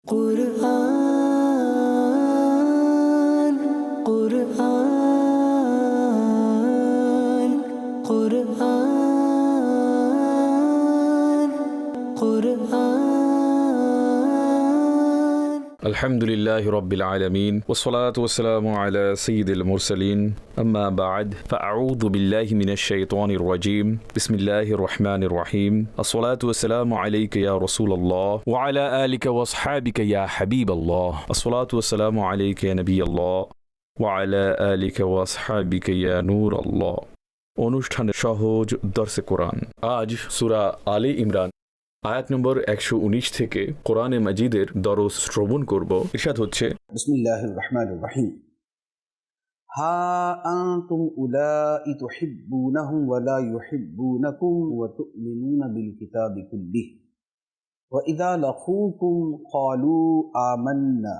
কুরআন কুরআন কুরআন কুরআন। আলহামদুলিল্লাহি রাব্বিল আলামিন ওয়াসসালাতু ওয়াসসালামু আলা সাইয়্যিদিল মুরসালিন আম্মা বা'দ ফাআউযু বিল্লাহি মিনাশ শাইতানির রাজীম বিসমিল্লাহির রহমানির রহিম আসসালাতু ওয়াসসালামু আলাইকা ইয়া রাসূলুল্লাহ ওয়া আলা আলিকা ওয়া আসহাবিকা ইয়া হাবিবাল্লাহ আসসালাতু ওয়াসসালামু আলাইকা ইয়া নবিয়াল্লাহ ওয়া আলা আলিকা ওয়া আসহাবিকা ইয়া নূরাল্লাহ। অনুষ্ঠানের সহজ দর্সে কোরআন। আজ সূরা আলে ইমরান আয়াত নম্বর 119 থেকে কোরআনে মাজিদের দরস শ্রবণ করব। ইরশাদ হচ্ছে, বিসমিল্লাহির রহমানির রহিম। হা আনতুম উলাই তুহিব্বুনাহুম ওয়া লা ইউহিব্বুনাকুম ওয়া তু'মিনুনা বিল কিতাবি কুল্লিহি ওয়া ইযা লাকুকুম ক্বালু আমান্না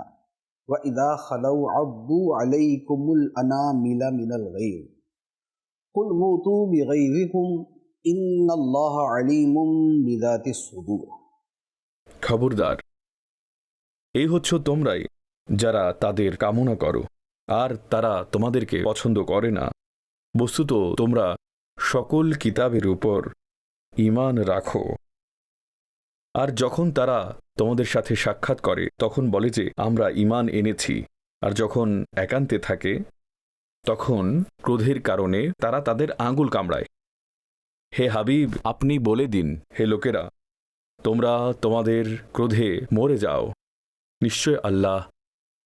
ওয়া ইযা খালাউ আদু আলাইকুমুল আনামিলা মিনাল গায়র কুল মুতু বিগায়রিকুম ইন্নাল্লাহা আলিমুম বিযাতিস সুদূর। খবরদার, এই হচ্ছে তোমরাই যারা তাদের কামনা করো আর তারা তোমাদেরকে পছন্দ করে না। বস্তুত তোমরা সকল কিতাবের উপর ঈমান রাখো। আর যখন তারা তোমাদের সাথে সাক্ষাৎ করে তখন বলে যে আমরা ঈমান এনেছি, আর যখন একান্তে থাকে তখন ক্রোধের কারণে তারা তাদের আঙুল কামড়ায়। হে হাবিব, আপনি বলে দিন, হে লোকেরা, তোমরা তোমাদের ক্রোধে মরে যাও। নিশ্চয় আল্লাহ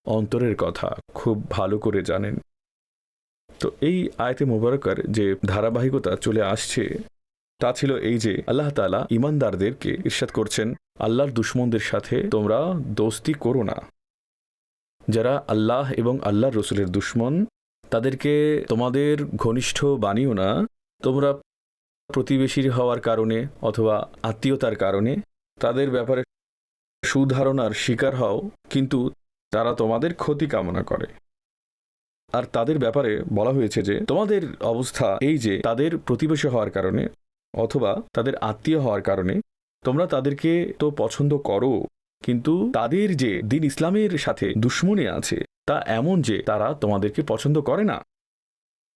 অন্তরের কথা খুব ভালো করে জানেন। তো এই আয়াতে মুবারকার যে ধারাবাহিকতা চলে আসছে তা ছিল এই যে আল্লাহ তাআলা ঈমানদারদেরকে ইরশাদ করছেন, আল্লাহর দুশমনদের সাথে তোমরা দোস্তি করো না। যারা আল্লাহ এবং আল্লাহর রসুলের দুশমন তাদেরকে তোমাদের ঘনিষ্ঠ বানিও না। তোমরা প্রতিবেশীর হওয়ার কারণে অথবা আত্মীয়তার কারণে তাদের ব্যাপারে সুধারণার শিকার হও, কিন্তু তারা তোমাদের ক্ষতি কামনা করে। আর তাদের ব্যাপারে বলা হয়েছে যে তোমাদের অবস্থা এই যে তাদের প্রতিবেশী হওয়ার কারণে অথবা তাদের আত্মীয় হওয়ার কারণে তোমরা তাদেরকে তো পছন্দ করো, কিন্তু তাদের যে দিন ইসলামের সাথে দুশমনী আছে তা এমন যে তারা তোমাদেরকে পছন্দ করে না।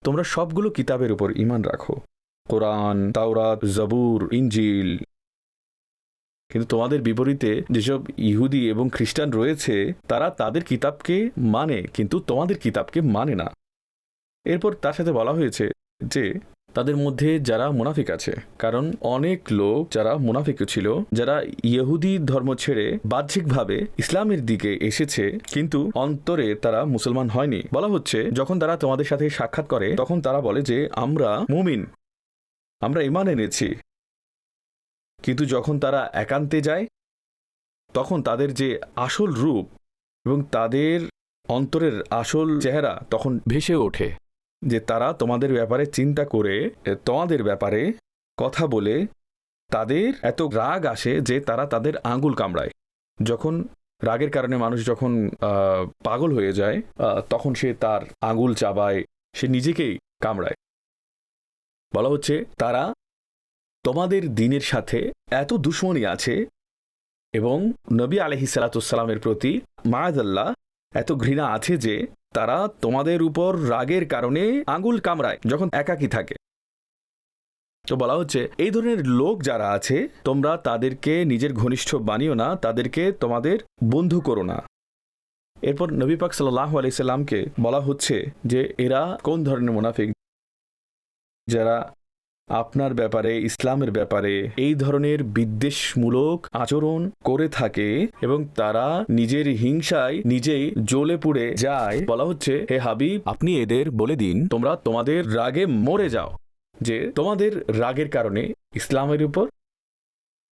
তোমরা সবগুলো কিতাবের উপর ঈমান রাখো, কোরআন, তাওরাত, জবুর, ইনজিল, কিন্তু তোমাদের বিপরীতে যেসব ইহুদি এবং খ্রিস্টান রয়েছে তারা তাদের কিতাবকে মানে কিন্তু তোমাদের কিতাবকে মানে না। এরপর তার সাথে বলা হয়েছে যে তাদের মধ্যে যারা মুনাফিক আছে, কারণ অনেক লোক যারা মুনাফিক ছিল, যারা ইহুদি ধর্ম ছেড়ে বাহ্যিকভাবে ইসলামের দিকে এসেছে কিন্তু অন্তরে তারা মুসলমান হয়নি। বলা হচ্ছে যখন তারা তোমাদের সাথে সাক্ষাৎ করে তখন তারা বলে যে আমরা মুমিন, আমরা ঈমান এনেছি, কিন্তু যখন তারা একান্তে যায় তখন তাদের যে আসল রূপ এবং তাদের অন্তরের আসল চেহারা তখন ভেসে ওঠে, যে তারা তোমাদের ব্যাপারে চিন্তা করে তোমাদের ব্যাপারে কথা বলে তাদের এত রাগ আসে যে তারা তাদের আঙ্গুল কামড়ায়। যখন রাগের কারণে মানুষ যখন পাগল হয়ে যায় তখন সে তার আঙ্গুল চাবায়, সে নিজেকেই কামড়ায়। বলা হচ্ছে তারা তোমাদের দ্বীনের সাথে এত দুশমনী আছে এবং নবী আলাইহিস সালাতুস-সালামের প্রতি মাআযাল্লাহ এত ঘৃণা আছে যে তারা তোমাদের উপর রাগের কারণে আঙ্গুল কামড়ায় যখন একাকী থাকে। তো বলা হচ্ছে এই ধরনের লোক যারা আছে তোমরা তাদেরকে নিজের ঘনিষ্ঠ বানিও না, তাদেরকে তোমাদের বন্ধু করো না। এরপর নবী পাক সাল্লাল্লাহু আলাইহি সাল্লামকে বলা হচ্ছে যে এরা কোন ধরনের মুনাফিক, যারা আপনার ব্যাপারে, ইসলামের ব্যাপারে এই ধরনের বিদ্বেষমূলক আচরণ করে থাকে এবং তারা নিজের হিংসায় নিজেই জ্বলে পুড়ে যায়। বলা হচ্ছে হে হাবিব, আপনি এদের বলে দিন তোমরা তোমাদের রাগে মরে যাও, যে তোমাদের রাগের কারণে ইসলামের উপর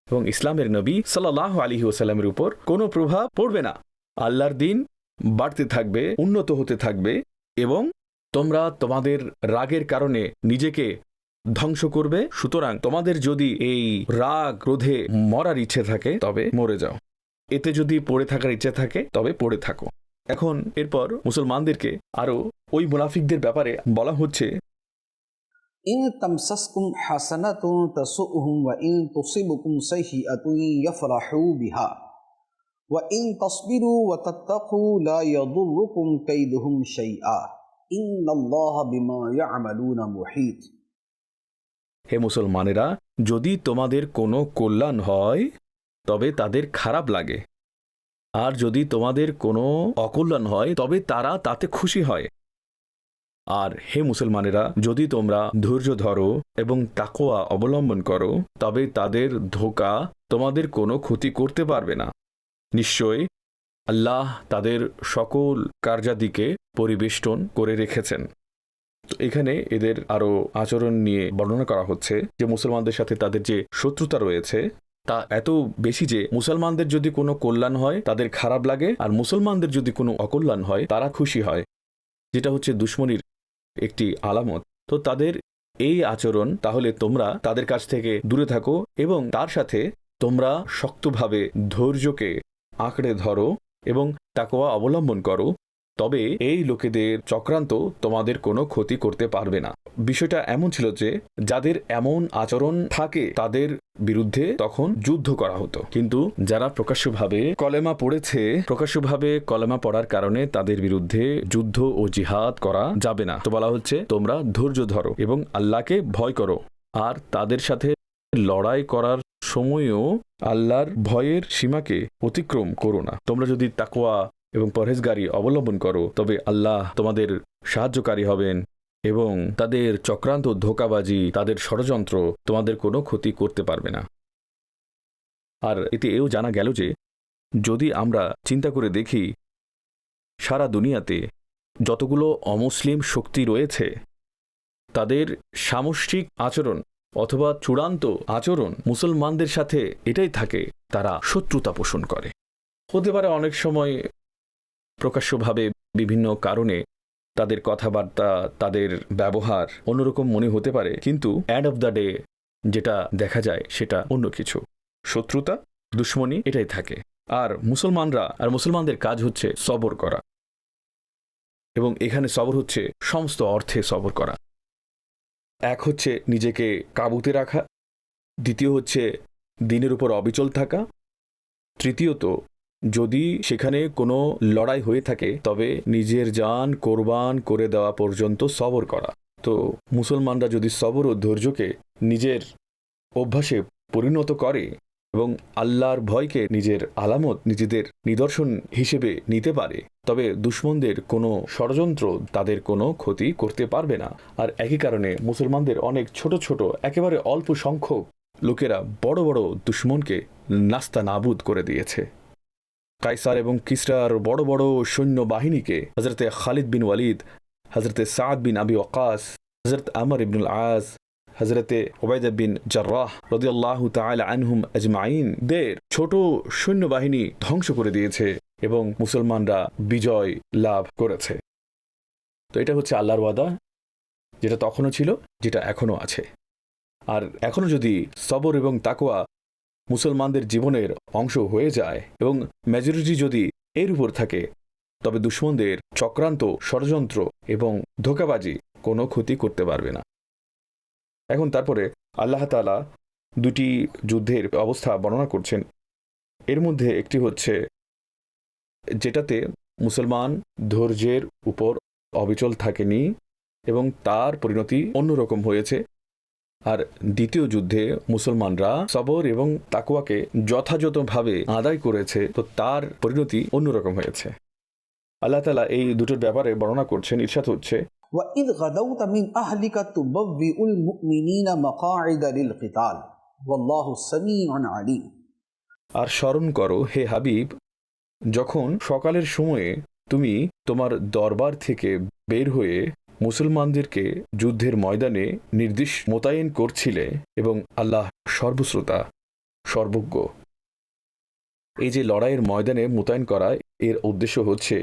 এবং ইসলামের নবী সাল্লাল্লাহু আলাইহি ওয়াসাল্লামের উপর কোনো প্রভাব পড়বে না। আল্লাহর দ্বীন বাড়তে থাকবে, উন্নত হতে থাকবে এবং তোমরা তোমাদের রাগের কারণে নিজেকে ধ্বংস করবে। সুতরাং তোমাদের যদি এই রাগ ক্রোধে মরার ইচ্ছে থাকে তবে মরে যাও, এতে যদি পড়ে থাকার ইচ্ছে থাকে তবে পড়ে থাকো। এখন এরপর মুসলমানদেরকে আরো ওই মুনাফিকদের ব্যাপারে বলা হচ্ছে, ইন তামসাসকুম হাসানাতুন তাসুহুম ওয়া ইন তুসিবুকুম সাইয়্যাতুন ইয়াফরাহু বিহা وَإِن تَصْبِرُوا وَتَتَّقُوا لَا يَضُرُّكُمْ كَيْدُهُمْ شَيْئًا إِنَّ اللَّهَ بِمَا يَعْمَلُونَ مُحِيطٌ। হে মুসলমানেরা, যদি তোমাদের কোনো কল্যাণ হয় তবে তাদের খারাপ লাগে, আর যদি তোমাদের কোনো অকল্যাণ হয় তবে তারা তাতে খুশি হয়। আর হে মুসলমানেরা, যদি তোমরা ধৈর্য ধরো এবং তাকওয়া অবলম্বন করো তবে তাদের ধোঁকা তোমাদের কোনো ক্ষতি করতে পারবে না। নিশ্চয়ই আল্লাহ তাদের সকল কার্যাদিকে পরিবেষ্টন করে রেখেছেন। তো এখানে এদের আরও আচরণ নিয়ে বর্ণনা করা হচ্ছে যে মুসলমানদের সাথে তাদের যে শত্রুতা রয়েছে তা এত বেশি যে মুসলমানদের যদি কোনো কল্যাণ হয় তাদের খারাপ লাগে, আর মুসলমানদের যদি কোনো অকল্যাণ হয় তারা খুশি হয়, যেটা হচ্ছে দুশমনির একটি আলামত। তো তাদের এই আচরণ, তাহলে তোমরা তাদের কাছ থেকে দূরে থাকো এবং তার সাথে তোমরা শক্তভাবে ধৈর্যকে আঁকড়ে ধরো এবং তাকওয়া অবলম্বন করো, তবে এই লোকেদের চক্রান্ত তোমাদের কোনো ক্ষতি করতে পারবে না। বিষয়টা এমন ছিল যে যাদের এমন আচরণ থাকে তাদের বিরুদ্ধে তখন যুদ্ধ করা হতো, কিন্তু যারা প্রকাশ্যভাবে কলেমা পড়েছে, প্রকাশ্যভাবে কলেমা পড়ার কারণে তাদের বিরুদ্ধে যুদ্ধ ও জিহাদ করা যাবে না। তো বলা হচ্ছে তোমরা ধৈর্য ধরো এবং আল্লাহকে ভয় করো, আর তাদের সাথে লড়াই করার সময়ও আল্লাহর ভয়ের সীমাকে অতিক্রম করো না। তোমরা যদি তাকওয়া এবং পরহেজগারি অবলম্বন করো তবে আল্লাহ তোমাদের সাহায্যকারী হবেন এবং তাদের চক্রান্ত, ধোঁকাবাজি, তাদের ষড়যন্ত্র তোমাদের কোনো ক্ষতি করতে পারবে না। আর এতে এও জানা গেল যে যদি আমরা চিন্তা করে দেখি সারা দুনিয়াতে যতগুলো অমুসলিম শক্তি রয়েছে তাদের সামষ্টিক আচরণ অথবা চূড়ান্ত আচরণ মুসলমানদের সাথে এটাই থাকে, তারা শত্রুতা পোষণ করে। হতে পারে অনেক সময় প্রকাশ্যভাবে বিভিন্ন কারণে তাদের কথাবার্তা, তাদের ব্যবহার অন্যরকম মনে হতে পারে, কিন্তু এন্ড অফ দ্য ডে যেটা দেখা যায় সেটা অন্য কিছু। শত্রুতা, দুশ্মনী এটাই থাকে। আর মুসলমানদের কাজ হচ্ছে সবর করা, এবং এখানে সবর হচ্ছে সমস্ত অর্থে সবর করা। এক হচ্ছে নিজেকে কাবুতে রাখা, দ্বিতীয় হচ্ছে দিনের উপর অবিচল থাকা, তৃতীয়ত যদি সেখানে কোনো লড়াই হয়ে থাকে তবে নিজের জান কোরবান করে দেওয়া পর্যন্ত সবর করা। তো মুসলমানরা যদি সবর ও ধৈর্যকে নিজের অভ্যাসে পরিণত করে এবং আল্লাহর ভয়কে নিজের আলামত, নিজেদের নিদর্শন হিসেবে নিতে পারে, তবে দুশমনদের কোনো ষড়যন্ত্র তাদের কোনো ক্ষতি করতে পারবে না। আর একই কারণে মুসলমানদের অনেক ছোট ছোট একেবারে অল্প সংখ্যক লোকেরা বড় বড় দুশমনকে নাস্তা নাবুদ করে দিয়েছে। কাইসার এবং কিসরার বড় বড় সৈন্য বাহিনীকে হজরতে খালিদ বিন ওয়ালিদ, হজরতে সাদ বিন আবি ওয়াক্কাস, হজরত আমর ইবনুল আস, হজরতে ওবায়দা বিন জাররাহ রাদিয়াল্লাহু তাআলা আনহুম আজমাইন দের ছোট সৈন্যবাহিনী ধ্বংস করে দিয়েছে এবং মুসলমানরা বিজয় লাভ করেছে। তো এটা হচ্ছে আল্লাহর ওয়াদা, যেটা তখনও ছিল, যেটা এখনও আছে। আর এখনও যদি সবর এবং তাকওয়া মুসলমানদের জীবনের অংশ হয়ে যায় এবং মেজরিটি যদি এর উপর থাকে, তবে দুশমনদের চক্রান্ত, ষড়যন্ত্র এবং ধোঁকাবাজি কোনো ক্ষতি করতে পারবে না। এখন তারপরে আল্লাহ তাআলা দুটি যুদ্ধের অবস্থা বর্ণনা করছেন। এর মধ্যে একটি হচ্ছে যেটাতে মুসলমান ধৈর্যের উপর অবিচল থাকেনি এবং তার পরিণতি অন্যরকম হয়েছে। আর দ্বিতীয় যুদ্ধে মুসলমানরা সবর এবং তাকওয়াকে যথাযথভাবে আদায় করেছে, তো তার পরিণতি অন্যরকম হয়েছে। আল্লাহ তাআলা এই দুটোর ব্যাপারে বর্ণনা করছেন। ইরশাদ হচ্ছে وَإِذْ غَدَوْتَ مِنْ أَهْلِكَ تُبَوِّئُ الْمُؤْمِنِينَ مَقَاعِدَ لِلْقِتَالِ وَاللَّهُ سَمِيعٌ عَلِيمٌ। আর স্মরণ করো হে হাবিব, যখন সকালের সময়ে তুমি তোমার দরবার থেকে বের হয়ে মুসলমানদেরকে যুদ্ধের ময়দানে নির্দেশ মোতায়েন করছিলে এবং আল্লাহ সর্বশ্রোতা, সর্বজ্ঞ। এই যে লড়াইয়ের ময়দানে মোতায়েন করা, এর উদ্দেশ্য হচ্ছে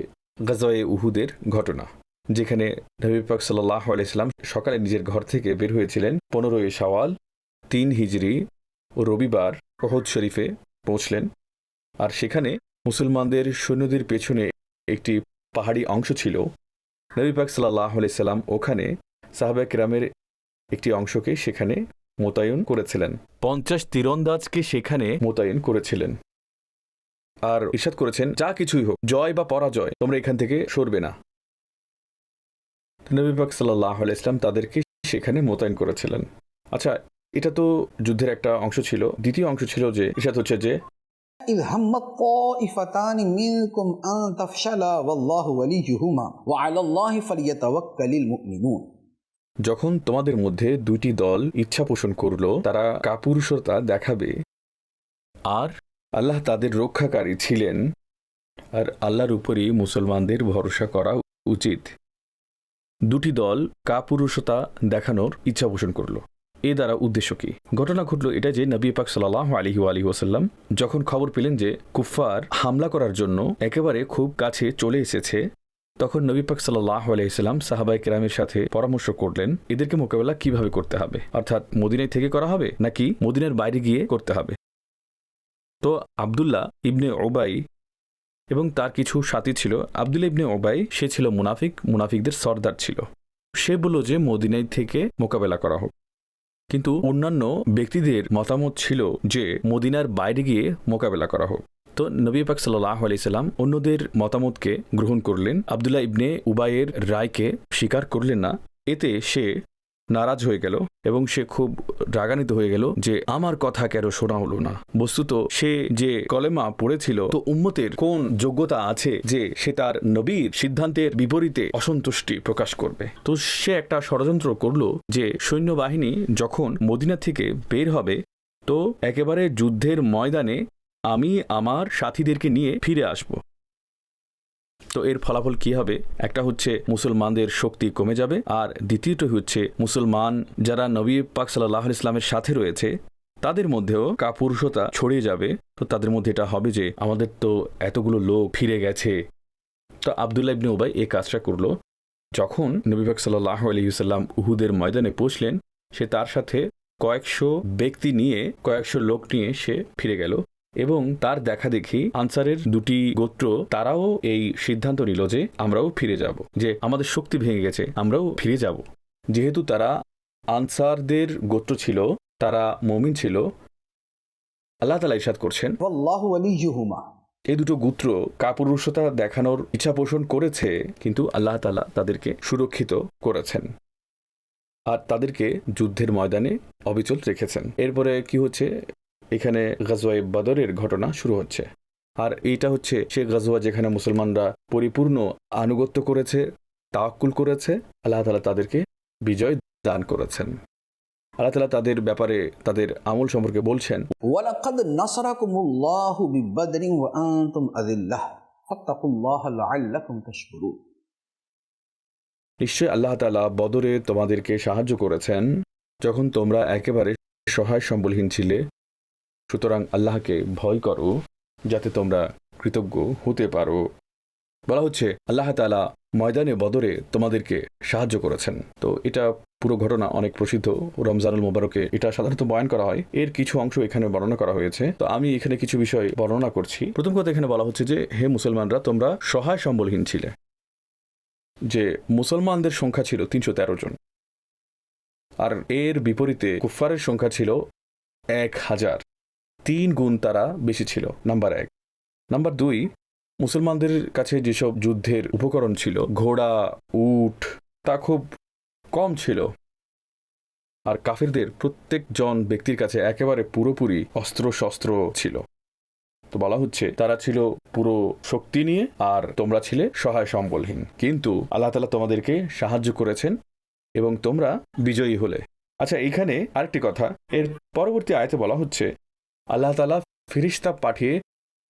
গাজওয়ে উহুদের ঘটনা, যেখানে নবী পাক সাল্লাল্লাহু আলাইহি সাল্লাম সকালে নিজের ঘর থেকে বের হয়েছিলেন 15 শাওয়াল 3 হিজরি ও রবিবার উহুদ শরীফে পৌঁছলেন। আর সেখানে মুসলমানদের সৈন্যদের পেছনে একটি পাহাড়ি অংশ ছিল। নবী পাক সাল্লাল্লাহু আলাইহি সাল্লাম ওখানে সাহাবায়ে কেরামের একটি অংশকে সেখানে মোতায়েন করেছিলেন, 50 তীরন্দাজকে সেখানে মোতায়েন করেছিলেন। আর ইরশাদ করেছেন যা কিছুই হোক, জয় বা পরাজয়, তোমরা এখান থেকে সরবে না। নবী পাক সাল্লাল্লাহু আলাইহি ওয়াসাল্লাম তাদেরকে সেখানে মোতায়েন করেছিলেন। আচ্ছা, এটা তো যুদ্ধের একটা অংশ ছিল। দ্বিতীয় অংশ ছিল যে ইরশাদ হচ্ছে যে إذ همت طائفتان منكم أن تفشلا والله وليهما وعلى الله فليتوكل المؤمنون। যখন তোমাদের মধ্যে দুইটি দল ইচ্ছা পোষণ করল তারা কাপুরুষতা দেখাবে, আর আল্লাহ তাদের রক্ষাকারী ছিলেন, আর আল্লাহর উপরই মুসলমানদের ভরসা করা উচিত। দুটি দল কাপুরুষতা দেখানোর ইচ্ছা পোষণ করল। এ দ্বারা উদ্দেশ্য কি? ঘটনা ঘটল এটা যে নবী পাক সাল্লাল্লাহু আলাইহি ওয়াসাল্লাম যখন খবর পেলেন যে কুফফার হামলা করার জন্য একেবারে খুব কাছে চলে এসেছে, তখন নবী পাক সাল্লাল্লাহু আলাইহি ওয়াসাল্লাম সাহাবায়ে কেরামের সাথে পরামর্শ করলেন এদেরকে মোকাবেলা কিভাবে করতে হবে, অর্থাৎ মদিনায় থেকে করা হবে নাকি মদিনার বাইরে গিয়ে করতে হবে। তো আব্দুল্লাহ ইবনে উবাই এবং তার কিছু সাথী ছিল। আব্দুল্লাহ ইবনে উবাই সে ছিল মুনাফিকদের সর্দার ছিল। সে বলল যে মদিনায় থেকে মোকাবেলা করা হোক, কিন্তু অন্যান্য ব্যক্তিদের মতামত ছিল যে মদিনার বাইরে গিয়ে মোকাবেলা করা হোক। তো নবী পাক সাল্লাল্লাহু আলাইহি সাল্লাম অন্যদের মতামতকে গ্রহণ করলেন, আব্দুল্লাহ ইবনে উবাইয়ের রায়কে স্বীকার করলেন না। এতে সে নারাজ হয়ে গেল এবং সে খুব রাগান্বিত হয়ে গেল যে আমার কথা কেন শোনা হলো না। বস্তুত সে যে কলেমা পড়েছিল, তো উম্মতের কোন যোগ্যতা আছে যে সে তার নবীর সিদ্ধান্তের বিপরীতে অসন্তুষ্টি প্রকাশ করবে। তো সে একটা ষড়যন্ত্র করলো যে সৈন্যবাহিনী যখন মদিনা থেকে বের হবে তো একেবারে যুদ্ধের ময়দানে আমি আমার সাথীদেরকে নিয়ে ফিরে আসব। তো এর ফলাফল কি হবে? একটা হচ্ছে মুসলমানদের শক্তি কমে যাবে, আর দ্বিতীয়টি হচ্ছে মুসলমান যারা নবী পাক সাল্লাল্লাহু আলাইহি ওয়াসাল্লামের সাথে রয়েছে তাদের মধ্যেও কাপুরুষতা ছড়িয়ে যাবে। তো তাদের মধ্যে এটা হবে যে আমাদের তো এতগুলো লোক ফিরে গেছে। তো আব্দুল্লাহ ইবনে উবাই এই কাজটা করলো। যখন নবী পাক সাল্লাল্লাহু আলাইহি ওয়াসাল্লাম উহুদের ময়দানে পৌঁছলেন, সে তার সাথে কয়েকশো লোক নিয়ে সে ফিরে গেল এবং তার দেখা দেখি আনসারের দুটি গোত্র তারাও এই সিদ্ধান্ত নিল যে আমরাও ফিরে যাব, যে আমাদের শক্তি ভেঙে গেছে, আমরাও ফিরে যাব। যেহেতু তারা আনসারদের গোত্র ছিল, তারা মুমিন ছিল, আল্লাহ তাআলা ইরশাদ করছেন ওয়াল্লাহু ওয়ালিয়ুহুমা। এই দুটো গোত্র কাপুরুষতা দেখানোর ইচ্ছা পোষণ করেছে, কিন্তু আল্লাহ তাআলা তাদেরকে সুরক্ষিত করেছেন আর তাদেরকে যুদ্ধের ময়দানে অবিচল রেখেছেন। এরপরে কি হচ্ছে? এখানে গাজওয়ায়ে বদরের ঘটনা শুরু হচ্ছে, আর এইটা হচ্ছে সে গাজওয়া যেখানে মুসলমানরা পরিপূর্ণ আনুগত্য করেছে, তাওয়াক্কুল করেছে, আল্লাহ তাআলা তাদেরকে বিজয় দান করেছেন। আল্লাহ তাআলা তাদের ব্যাপারে তাদের আমল সম্পর্কে বলছেন ওয়ালাকাদ নাসরাকুমুল্লাহু বিবদরিন ওয়া আনতুম আযিল্লাহ ফাত্তাকুল্লাহা লাআল্লাকুম তাশকুরুন। নিশ্চয় আল্লাহ তাআলা বদরে তোমাদেরকে সাহায্য করেছেন যখন তোমরা একেবারে সহায় সম্বলহীন ছিলে। সুতরাং আল্লাহকে ভয় করো যাতে তোমরা কৃতজ্ঞ হতে পারো। বলা হচ্ছে আল্লাহ তাআলা ময়দানে বদরে তোমাদেরকে সাহায্য করেছেন। তো এটা পুরো ঘটনা অনেক প্রসিদ্ধ, রমজানুল মোবারকে এটা সাধারণত বয়ান করা হয়। এর কিছু অংশ এখানে বর্ণনা করা হয়েছে। তো আমি এখানে কিছু বিষয় বর্ণনা করছি। প্রথম কথা, এখানে বলা হচ্ছে যে হে মুসলমানরা, তোমরা সহায় সম্বলহীন ছিলে। যে মুসলমানদের সংখ্যা ছিল 313 জন, আর এর বিপরীতে কুফফারের সংখ্যা ছিল 1000, 3 গুণ তারা বেশি ছিল। নাম্বার 1। নাম্বার 2, মুসলমানদের কাছে যেসব যুদ্ধের উপকরণ ছিল, ঘোড়া, উট, তা খুব কম ছিল, আর কাফিরদের প্রত্যেকজন ব্যক্তির কাছে একেবারে পুরোপুরি অস্ত্র শস্ত্র ছিল। তো বলা হচ্ছে তারা ছিল পুরো শক্তি নিয়ে আর তোমরা ছিলে সহায় সম্বলহীন, কিন্তু আল্লাহ তাআলা তোমাদেরকে সাহায্য করেছেন এবং তোমরা বিজয়ী হলে। আচ্ছা, এইখানে আরেকটি কথা, এর পরবর্তী আয়াতে বলা হচ্ছে আল্লাহ তাআলা ফেরেশতা পাঠিয়ে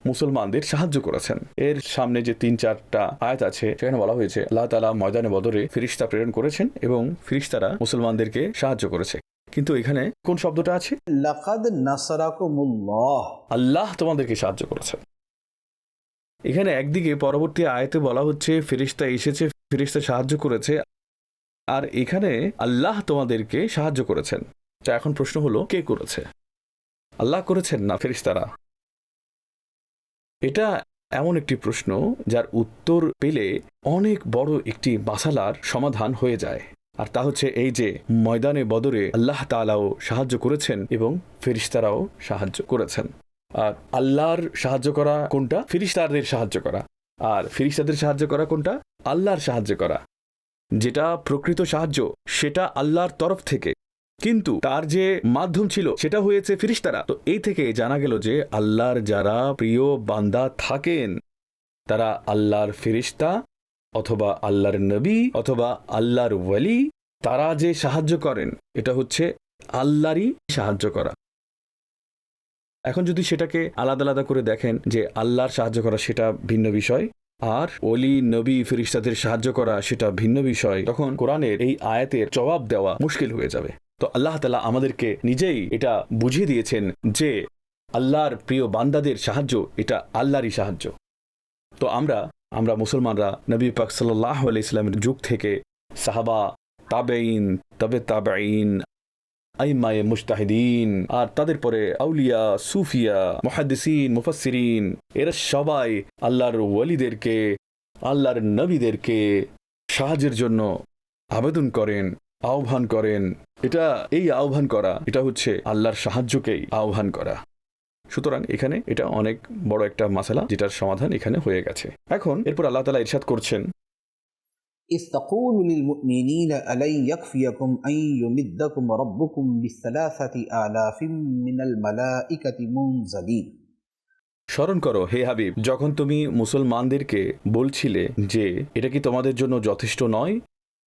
মুসলমানদের সাহায্য করেছেন। এর সামনে যে 3-4টা আয়াত আছে সেখানে বলা হয়েছে আল্লাহ তাআলা ময়দানে বদরে ফেরেশতা প্রেরণ করেছেন এবং ফেরেশতারা মুসলমানদেরকে সাহায্য করেছে। কিন্তু এখানে কোন শব্দটা আছে? লাকাদ নাসরাকুমুল্লাহ, আল্লাহ তোমাদেরকে সাহায্য করেছেন। এখানে একদিকে পরবর্তী আয়াতে বলা হচ্ছে ফেরেশতা এসেছে, ফেরেশতা সাহায্য করেছে, আর এখানে আল্লাহ তোমাদেরকে সাহায্য করেছেন। তো এখন প্রশ্ন হলো, কে করেছে? আল্লাহ করেছেন না ফেরেশতারা? এটা এমন একটি প্রশ্ন যার উত্তর পেলে অনেক বড় একটি মাসালার সমাধান হয়ে যায়, আর তা হচ্ছে এই যে ময়দানে বদরে আল্লাহ তাআলাও সাহায্য করেছেন এবং ফেরেশতারাও সাহায্য করেছেন। আর আল্লাহর সাহায্য করা কোনটা? ফিরিস্তাদের সাহায্য করা। আর ফিরিস্তাদের সাহায্য করা কোনটা? আল্লাহর সাহায্য করা। যেটা প্রকৃত সাহায্য সেটা আল্লাহর তরফ থেকে, কিন্তু তার যে মাধ্যম ছিল সেটা হয়েছে ফিরিস্তারা। তো এই থেকে জানা গেল যে আল্লাহর যারা প্রিয় বান্দা থাকেন তারা আল্লাহর ফিরিস্তা অথবা আল্লাহর নবী অথবা আল্লাহর ওয়ালি, তারা যে সাহায্য করেন এটা হচ্ছে আল্লাহরই সাহায্য করা। এখন যদি সেটাকে আলাদা আলাদা করে দেখেন যে আল্লাহর সাহায্য করা সেটা ভিন্ন বিষয়, আর ওলি নবী ফিরিস্তাদের সাহায্য করা সেটা ভিন্ন বিষয়, তখন কোরআনের এই আয়াতের জবাব দেওয়া মুশকিল হয়ে যাবে। তো আল্লাহ তাআলা আমাদেরকে নিজেই এটা বুঝিয়ে দিয়েছেন যে আল্লাহর প্রিয় বান্দাদের সাহায্য এটা আল্লাহরই সাহায্য। তো আমরা মুসলমানরা নবী পাক সাল্লাল্লাহু আলাইহি সাল্লামের যুগ থেকে সাহাবা, তাবেঈন, তবে তাবেঈন, আইম্মায়ে মুজতাহিদিন, আর তাদের পরে আউলিয়া, সুফিয়া, মুহাদ্দিসিন, মুফাসসিরিন, এরা সবাই আল্লাহর ওয়ালিদেরকে, আল্লাহর নবীদেরকে সাহায্যের জন্য আবেদন করেন, আহ্বান করেন। এই আহ্বান করা এটা হচ্ছে আল্লাহর সাহায্যকেই আহ্বান করা। সুতরাং এখানে এটা অনেক বড় একটা মাসালা যেটার সমাধান এখানে হয়ে গেছে। এখন এরপর আল্লাহ তাআলা ইরশাদ করছেন, إذ تقول للمؤمنين ألن يكفيكم أن يمدكم ربكم بثلاثة آلاف من الملائكة منزلين। স্মরণ করো হে হাবিব, যখন তুমি মুসলমানদেরকে বলছিলে যে এটা কি তোমাদের জন্য যথেষ্ট নয়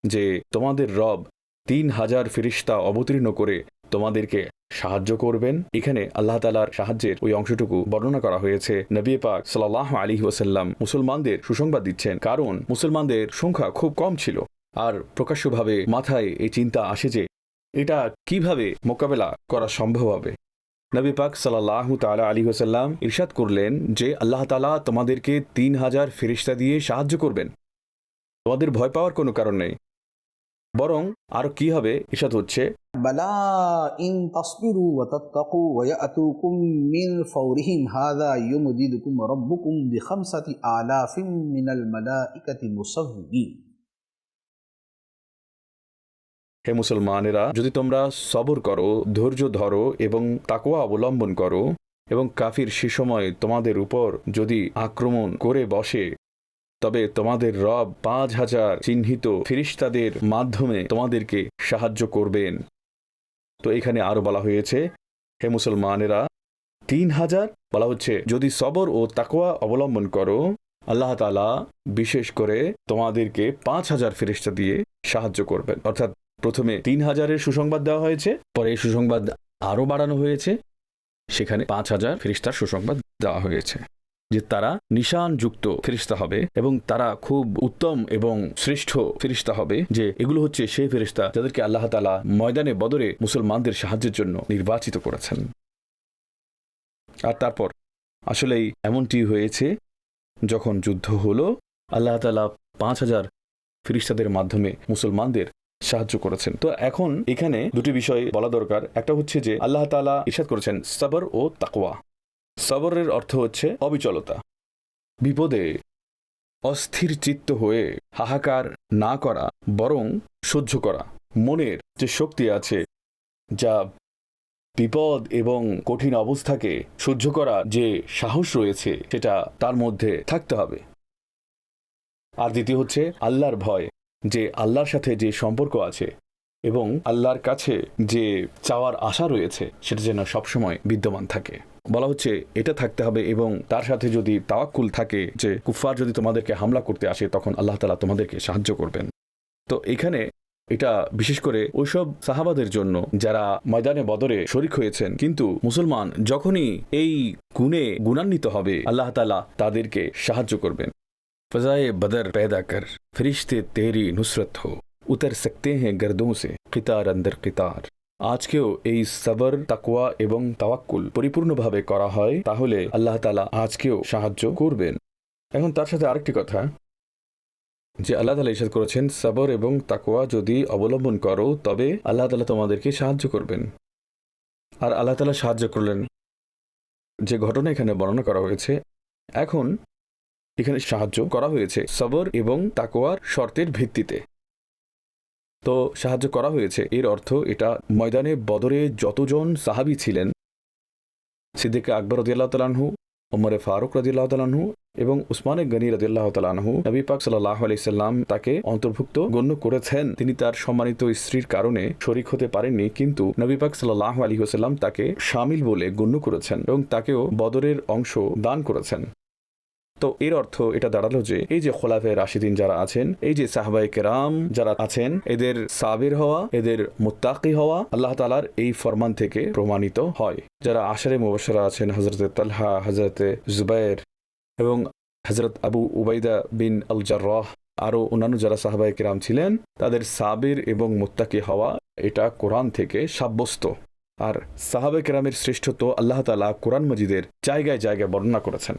যে তোমাদের রব 3000 ফেরেশতা অবতীর্ণ করে তোমাদেরকে সাহায্য করবেন। এখানে আল্লাহ তাআলার সাহায্যের ওই অংশটুকু বর্ণনা করা হয়েছে। নবী পাক সাল্লাল্লাহু আলাইহি ওয়াসাল্লাম মুসলমানদের সুসংবাদ দিচ্ছেন, কারণ মুসলমানদের সংখ্যা খুব কম ছিল। আর প্রকাশ্যভাবে মাথায় এই চিন্তা আসে যে এটা কিভাবে মোকাবেলা করা সম্ভব হবে। নবী পাক সাল্লাল্লাহু তাআলা আলাইহি ওয়াসাল্লাম ইরশাদ করলেন যে আল্লাহ তাআলা তোমাদেরকে 3000 ফেরেশতা দিয়ে সাহায্য করবেন, তোমাদের ভয় পাওয়ার কোনো কারণ নেই। বরং আরো কি হবে, ইরশাদ হচ্ছে بلى إن تصبروا وتتقوا ويأتوكم من فورهم هذا يمددكم ربكم بخمسة آلاف من الملائكة مسومين। হে মুসলমানেরা, যদি তোমরা সবর করো, ধৈর্য ধরো এবং তাকওয়া অবলম্বন করো, এবং কাফির সে সময় তোমাদের উপর যদি আক্রমণ করে বসে, তবে তোমাদের রব 5000 চিহ্নিত ফেরেশতাদের মাধ্যমে তোমাদেরকে সাহায্য করবেন। তো এখানে আরো বলা হয়েছে হে মুসলমানেরা, 3000 বলা হচ্ছে যদি সবর ও তাকওয়া অবলম্বন করো, আল্লাহ তাআলা বিশেষ করে তোমাদেরকে 5000 ফেরেশতা দিয়ে সাহায্য করবেন। অর্থাৎ প্রথমে 3000-এর সুসংবাদ দেওয়া হয়েছে, পরে এই সুসংবাদ আরো বাড়ানো হয়েছে, সেখানে 5000 ফেরেশতার সুসংবাদ দেওয়া হয়েছে যে তারা নিশানযুক্ত ফেরেশতা হবে এবং তারা খুব উত্তম এবং শ্রেষ্ঠ ফেরেশতা হবে, যে এগুলো হচ্ছে সেই ফেরেশতা যাদেরকে আল্লাহ তাআলা ময়দানে বদরে মুসলমানদের সাহায্যের জন্য নির্বাচিত করেছেন। আর তারপর আসলেই এমনটি হয়েছে, যখন যুদ্ধ হলো আল্লাহ তাআলা 5000 ফেরেশতাদের মাধ্যমে মুসলমানদের সাহায্য করেছেন। তো এখন এখানে দুটি বিষয় বলা দরকার। একটা হচ্ছে যে আল্লাহ তাআলা ইরশাদ করেছেন সবর ও তাকওয়া। সবরের অর্থ হচ্ছে অবিচলতা, বিপদে অস্থির চিত্ত হয়ে হাহাকার না করা, বরং সহ্য করা। মনের যে শক্তি আছে, যা বিপদ এবং কঠিন অবস্থাকে সহ্য করা যে সাহস রয়েছে, সেটা তার মধ্যে থাকতে হবে। আর দ্বিতীয় হচ্ছে আল্লাহর ভয়, যে আল্লাহর সাথে যে সম্পর্ক আছে এবং আল্লাহর কাছে যে চাওয়ার আশা রয়েছে সেটা যেন সবসময় বিদ্যমান থাকে। বলা হচ্ছে এটা থাকতে হবে, এবং তার সাথে যদি তাওয়াক্কুল থাকে যে কুফফার যদি তোমাদেরকে হামলা করতে আসে তখন আল্লাহ তাআলা তোমাদেরকে সাহায্য করবেন। তো এখানে এটা বিশেষ করে ওইসব সাহাবাদের জন্য যারা ময়দানে বদরে শরিক হয়েছেন, কিন্তু মুসলমান যখনই এই গুণে গুণান্বিত হবে আল্লাহ তাআলা তাদেরকে সাহায্য করবেন। ফজায়ে বদর पैदा कर ফেরেশতে তেরি নুসরত হো উতর সকতে হ্যাঁ গর্দোं से কিতার अंदर কিতার। আজকেও এই সবর, তাকওয়া এবং তাওয়াক্কুল পরিপূর্ণভাবে করা হয়, তাহলে আল্লাহ তাআলা আজকেও সাহায্য করবেন। এখন তার সাথে আরেকটি কথা, যে আল্লাহ তাআলা ইরশাদ করেছেন সবর এবং তাকওয়া যদি অবলম্বন করো তবে আল্লাহ তাআলা তোমাদেরকে সাহায্য করবেন। আর আল্লাহ তাআলা সাহায্য করলেন যে ঘটনা এখানে বর্ণনা করা হয়েছে। এখন এখানে সাহায্য করা হয়েছে সবর এবং তাকওয়ার শর্তের ভিত্তিতে। তো সাহায্য করা হয়েছে এর অর্থ এটা ময়দানে বদরে যতজন সাহাবী ছিলেন সিদ্দিক আকবর রাদিয়াল্লাহু তাআলা আনহু, ওমরে ফারুক রাদিয়াল্লাহু তাআলা আনহু এবং উসমানে গনি রাদিয়াল্লাহু তাআলা আনহু নবী পাক সাল্লাল্লাহু আলাইহি সাল্লাম তাকে অন্তর্ভুক্ত গণ্য করেছেন। তিনি তার সম্মানিত স্ত্রীর কারণে শরীক হতে পারেননি, কিন্তু নবী পাক সাল্লাল্লাহু আলাইহি ওয়াসাল্লাম তাকে শামিল বলে গণ্য করেছেন এবং তাকেও বদরের অংশ দান করেছেন। তো এর অর্থ এটা দাঁড়ালো যে এই যে খোলাফায়ে রাশিদিন যারা আছেন, এই যে সাহাবায়ে কেরাম যারা আছেন, এদের সাবির হওয়া, এদের মুত্তাকি হওয়া আল্লাহ তাআলার এই ফরমান থেকে প্রমাণিত হয়। যারা আশারে মুবাশশারা আছেন, হযরতে তালহা, হযরতে জুবায়ের এবং হযরত আবু উবাইদা বিন আল জাররাহ, আরও অন্যান্য যারা সাহাবায়ে কেরাম ছিলেন, তাদের সাবির এবং মুত্তাকি হওয়া এটা কোরআন থেকে সাব্যস্ত। আর সাহাবায়ে কেরামের শ্রেষ্ঠত্ব আল্লাহ তাআলা কোরআন মাজিদের জায়গায় জায়গায় বর্ণনা করেছেন।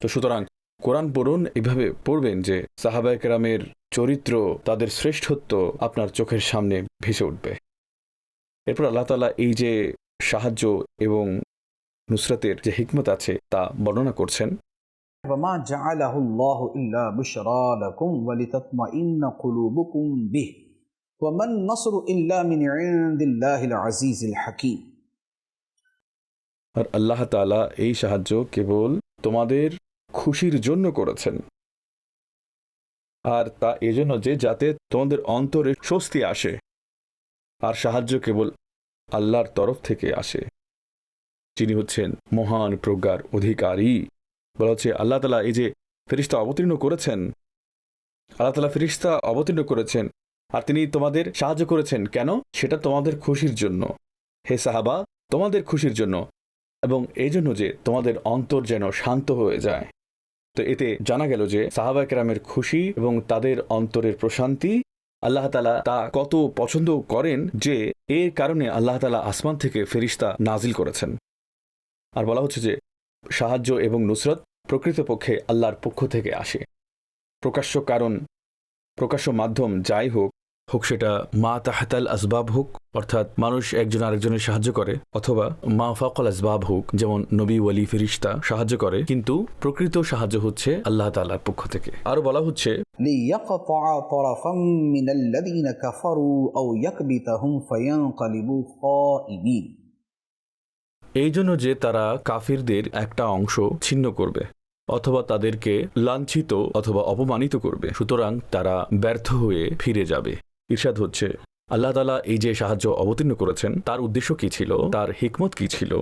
তো সুতরাং কোরআন পড়ুন, এভাবে পড়বেন যে সাহাবায়ে কেরামের চরিত্র, তাদের শ্রেষ্ঠত্ব আপনার চোখের সামনে ভেসে উঠবে। এরপর আল্লাহ তাআলা এই যে সাহায্য এবং নুসরাতের যে হিকমত আছে তা বর্ণনা করছেন। وما جعله الله إلا بشرى لكم ولتطمئن قلوبكم به وما النصر إلا من عند الله العزيز الحكيم। আর আল্লাহ তাআলা এই সাহায্য কেবল তোমাদের খুশির জন্য করেছেন, আর তা এজন্য যে যাতে তোমাদের অন্তরে স্বস্তি আসে। আর সাহায্য কেবল আল্লাহর তরফ থেকে আসে, যিনি হচ্ছেন মহান প্রজ্ঞার অধিকারী। বলা হচ্ছে আল্লাহ তাআলা এই যে ফেরেশতা অবতীর্ণ করেছেন, আল্লাহ তাআলা ফেরেশতা অবতীর্ণ করেছেন আর তিনি তোমাদের সাহায্য করেছেন। কেন? সেটা তোমাদের খুশির জন্য, হে সাহাবা, তোমাদের খুশির জন্য, এবং এই জন্য যে তোমাদের অন্তর যেন শান্ত হয়ে যায়। তো এতে জানা গেল যে সাহাবায়ে কেরামের খুশি এবং তাদের অন্তরের প্রশান্তি আল্লাহ তাআলা তা কত পছন্দ করেন যে এর কারণে আল্লাহ তাআলা আসমান থেকে ফেরেশতা নাজিল করেছেন। আর বলা হচ্ছে যে সাহায্য এবং নুসরত প্রকৃতপক্ষে আল্লাহর পক্ষ থেকে আসে। প্রকাশ্য কারণ, প্রকাশ্য মাধ্যম যাই হোক, হোক সেটা মা তাহতাল আসবাব হোক, অর্থাৎ মানুষ একজন আরেকজনের সাহায্য করে, অথবা মা ফাকাল আসবাব হোক, যেমন নবী ওয়ালি ফেরেশতা সাহায্য করে, কিন্তু প্রকৃত সাহায্য হচ্ছে আল্লাহ তাআলার পক্ষ থেকে। আরো বলা হচ্ছে ليقطع طرفا من الذين كفروا أو يكبتهم فينقلبوا خائبين। এই জন্য যে তারা কাফিরদের একটা অংশ ছিন্ন করবে অথবা তাদেরকে লাঞ্ছিত অথবা অপমানিত করবে, সুতরাং তারা ব্যর্থ হয়ে ফিরে যাবে। ইরশাদ হচ্ছে আল্লাহ তাআলা এই যে সাহায্য অবতীর্ণ করেছেন তার উদ্দেশ্য কি ছিল, তার হিকমত কি ছিল?